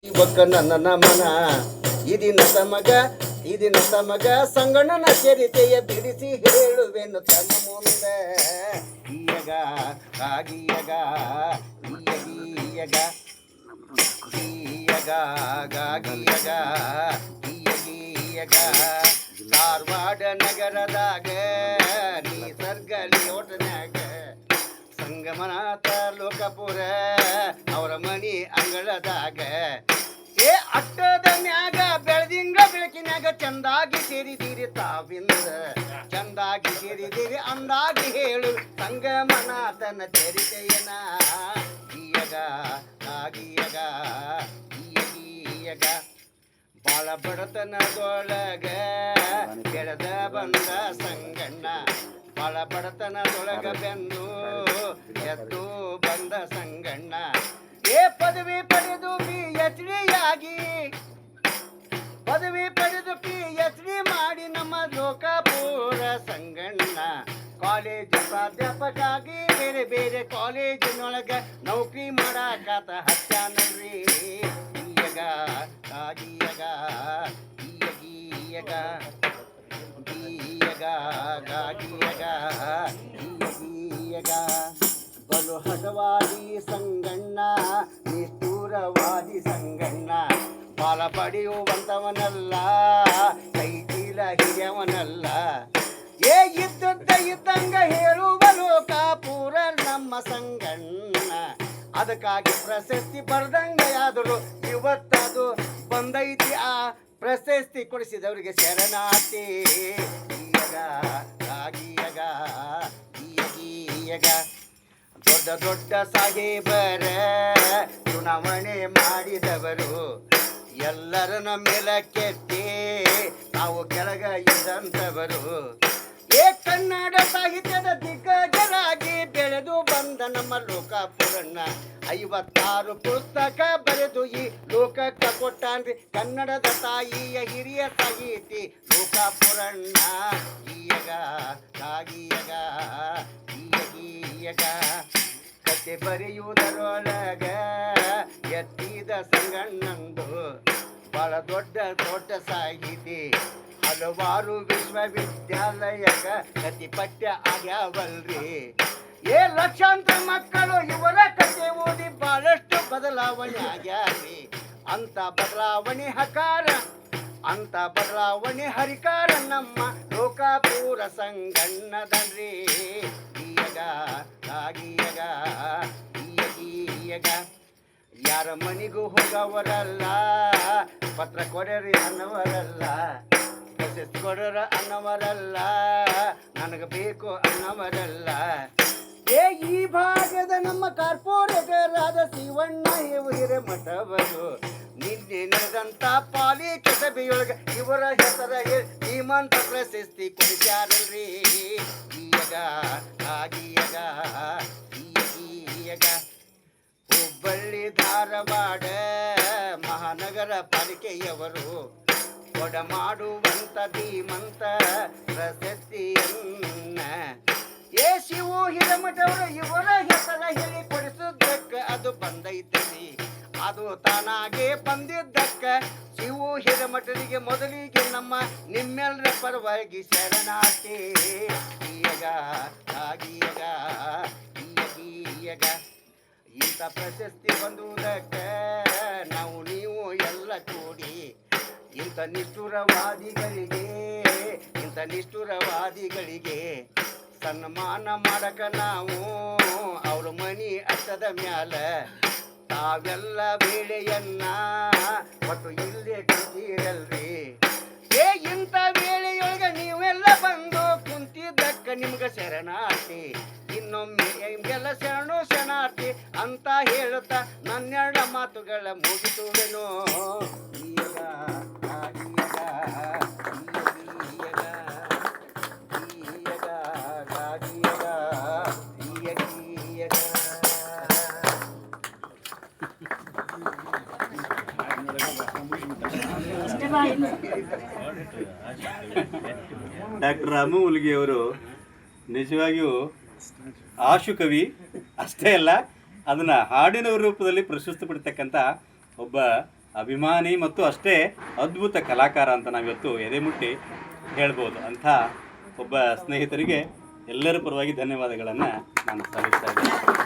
ಇವಕ್ಕ ನನ್ನ ನಮನ ಇದಿನ ತಮಗ ಸಂಗಣ್ಣನ ಚರಿತೆಯ ಬಿಡಿಸಿ ಹೇಳುವೆನು ತಮ್ಮ ಮುಂದೆ ಈಯಗ ಗಾಗಿಯಗ ಈಯಗ ಈಯಗ ಗಾಗಿಯಗ ಈಯಗ ಧಾರವಾಡ ನಗರದಾಗ ನಿಸರ್ಗ ಲಿಯೋಟನ್ಯಾಗ ಸಂಗಮನ ತಾಲೂಕಪುರ ಅವರ ಮನಿ ಅಂಗಳದಾಗ ಏ ಅಟ್ಟದ ಮ್ಯಾಗ ಬೆಳದಿಂಗ ಬೆಳಕಿನ್ಯಾಗ ಚಂದಾಗಿ ಸೇರಿದಿರಿ ತಾವಿಂದ ಚಂದಾಗಿ ಸೇರಿದಿರಿ ಅಂದಾಗಿ ಹೇಳು ಸಂಗಮನಾಥನ ಚರಿತೆಯನ ಈಯಗ ಆಗಿಯಗ ಈಯಗ ಬಾಳ ಬಡತನದೊಳಗ ಬೆಳೆದ ಬಂದ ಸಂಗಣ್ಣ ಬಾಳ ಬಡತನದೊಳಗ ಬೆಂದು ಎದ್ದು ಬಂದ ಸಂಗಣ್ಣ ಏ ಪದವಿ ಪಡೆದು PhD ಆಗಿ ಪದವಿ ಪಡೆದು PhD ಮಾಡಿ ನಮ್ಮ ಲೋಕಾಪುರ ಸಂಗಣ್ಣ ಕಾಲೇಜು ಪ್ರಾಧ್ಯಾಪಕ ಆಗಿ ಬೇರೆ ಬೇರೆ ಕಾಲೇಜಿನೊಳಗ ನೌಕರಿ ಮಾಡಾಕತ ಹತ್ಯಾನಲ್ರಿ ಈಯಗ ಆಗಿಯಗ ಈಯಗ ಈಯಗ ಗಾಗಿಯಗ ಈಯಗ ಬಲು ಹಠವಾದಿ ಸಂಗಣ್ಣ ನಿಷ್ಠೂರವಾದಿ ಸಂಗಣ್ಣ ಬಾಲ ಪಡೆಯುವಂತವನಲ್ಲ ಕೈ ಚೀಲ ಹಿರಿಯವನಲ್ಲ ಏ ಇದ್ದಂಗ ಹೇಳುವ ಲೋಕಾಪುರ ನಮ್ಮ ಸಂಗಣ್ಣ ಅದಕ್ಕಾಗಿ ಪ್ರಶಸ್ತಿ ಬರ್ದಂಗೆಯಾದರು ಇವತ್ತದು ಬಂದೈತಿ ಆ ಪ್ರಶಸ್ತಿ ಕೊಡಿಸಿದವರಿಗೆ ಶರಣಾರ್ಥಿ ಈಯಗ ಆಗಿಯಗ ಈಯಗ ದೊಡ್ಡ ದೊಡ್ಡ ಸಾಹೇಬರ ಚುನಾವಣೆ ಮಾಡಿದವರು ಎಲ್ಲರನ್ನ ಮೇಲಕ್ಕೆತ್ತಿ ನಾವು ಕೆಳಗ ಇದ್ದಂಥವರು ಏ ಕನ್ನಡ ಸಾಹಿತ್ಯದ ದಿಗ್ಗಜರಾಗಿ ಬೆಳೆದು ಬಂದ ನಮ್ಮ ಲೋಕಾಪುರಣ್ಣ 56 ಪುಸ್ತಕ ಬರೆದು ಈ ಲೋಕಕ್ಕೆ ಕೊಟ್ಟಾನ್ರಿ ಕನ್ನಡದ ತಾಯಿಯ ಹಿರಿಯ ಸಾಹಿತಿ ಲೋಕಾಪುರಣ್ಣ ಈಯಗ ಆಗಿಯಗ ಈಯಗ ಕತೆ ಬರೆಯುವುದರೊಳಗ ಎತ್ತಿದ ಸಂಗಣ್ಣಂದು ಬಹಳ ದೊಡ್ಡ ದೊಡ್ಡ ಸಾಹಿತಿ ಹಲವಾರು ವಿಶ್ವವಿದ್ಯಾಲಯಕ ಕತಿ ಪಠ್ಯ ಆಗ್ಯಾವಲ್ರಿ ಏ ಲಕ್ಷಾಂತರ ಮಕ್ಕಳು ಇವರ ಕತೆ ಓದಿ ಬಹಳಷ್ಟು ಬದಲಾವಣೆ ಆಗ್ಯಾರಿ ಅಂತ ಬದಲಾವಣೆ ಹರಿಕಾರ ನಮ್ಮ ಲೋಕಾಪುರ ಸಂಗಣ್ಣದನ್ರಿ ಈಯಗ ಆಗಿಯಗ ಈಯಗ ಯಾರ ಮನಿಗೂ ಹೋಗವರಲ್ಲ ಪತ್ರ ಕೊಡರಿ ಅನ್ನವರಲ್ಲ ಪ್ರಶಸ್ತಿ ಕೊಡರ ಅನ್ನವರಲ್ಲ ನನಗೆ ಬೇಕು ಅನ್ನವರಲ್ಲ ಏ ಈ ಭಾಗದ ನಮ್ಮ ಕಾರ್ಪೊರೇಟರಾದ ಶಿವಣ್ಣ ಹಿರೇಮಠವರು ನಿನ್ನೆ ನಡೆದಂತ ಪಾಲಿಕೆ ಸಭೆಯೊಳಗ ಇವರ ಹೆಸರ ಶ್ರೀಮಂತ ಪ್ರಶಸ್ತಿ ಕೊಡಿಸ್ಯಾರಲ್ರಿ ಈಯಗ ಆಗಿಯಗ ಈಯಗ ಹುಬ್ಬಳ್ಳಿ ಧಾರವಾಡ ಮಹಾನಗರ ಪಾಲಿಕೆಯವರು ಕೊಡಮಾಡುವಂತ ಧೀಮಂತ ಪ್ರಶಸ್ತಿಯನ್ನ ಏ ಶಿವು ಹಿರೇಮಠವರು ಇವರ ಹೆಸರ ಹೇಳಿ ಕೊಡಿಸಿದ್ದಕ್ಕ ಅದು ಬಂದೈತರಿ ಅದು ತಾನಾಗೆ ಬಂದಿದ್ದಕ್ಕ ಶಿವು ಹಿರೇಮಠರಿಗೆ ಮೊದಲಿಗೆ ನಮ್ಮ ನಿಮ್ಮೆಲ್ಲರ ಪರವಾಗಿ ಶರಣಾರ್ಥಿ ಈಯಗ ಆಗಿಯಗ ಈಯಗ ಇಂಥ ಪ್ರಶಸ್ತಿ ಬಂದುವುದಕ್ಕ ನಾವು ನೀವು ಎಲ್ಲ ಕೂಡಿ ಇಂಥ ನಿಷ್ಠುರವಾದಿಗಳಿಗೆ ಸನ್ಮಾನ ಮಾಡಕ ನಾವು ಅವ್ರ ಮನಿ ಅಟ್ಟದ ಮ್ಯಾಲ ತಾವೆಲ್ಲ ವೇಳೆಯನ್ನ ಒಟ್ಟು ಇಲ್ಲೇ ಕುಂತೀರಲ್ರಿ ಏ ಇಂಥ ವೇಳೆಯೊಳಗ ನೀವೆಲ್ಲ ಬಂದು ಕುಂತಿದ್ದಕ್ಕ ನಿಮ್ಗೆ ಶರಣಾರ್ಥಿ ಇನ್ನೊಮ್ಮೆ ನಿಮ್ಗೆಲ್ಲ ಶರಣಾರ್ಥಿ ಅಂತ ಹೇಳುತ್ತಾ ನನ್ನೆರಡ ಮಾತುಗಳ ಮುಗಿಸುವೆನು ಈಯಗ ಆಗಿಯಗ ಈಯಗ ಈಯಗ ಆಗಿಯಗ ಈಯಗ ಡಾಕ್ಟರ್ ರಾಮು ಮುಲ್ಗಿಯವರು ನಿಜವಾಗಿಯೂ ಆಶುಕವಿ ಅಷ್ಟೇ ಅಲ್ಲ, ಅದನ್ನು ಹಾಡಿನ ರೂಪದಲ್ಲಿ ಪ್ರಶಸ್ತಿ ಪಡಿತಕ್ಕಂಥ ಒಬ್ಬ ಅಭಿಮಾನಿ ಮತ್ತು ಅಷ್ಟೇ ಅದ್ಭುತ ಕಲಾಕಾರ ಅಂತ ನಾವಿವತ್ತು ಎದೆ ಮುಟ್ಟಿ ಹೇಳ್ಬೋದು. ಅಂಥ ಒಬ್ಬ ಸ್ನೇಹಿತರಿಗೆ ಎಲ್ಲರ ಪರವಾಗಿ ಧನ್ಯವಾದಗಳನ್ನು ನಾನು ಸಲ್ಲಿಸ್ತಾ ಇದ್ದೇನೆ.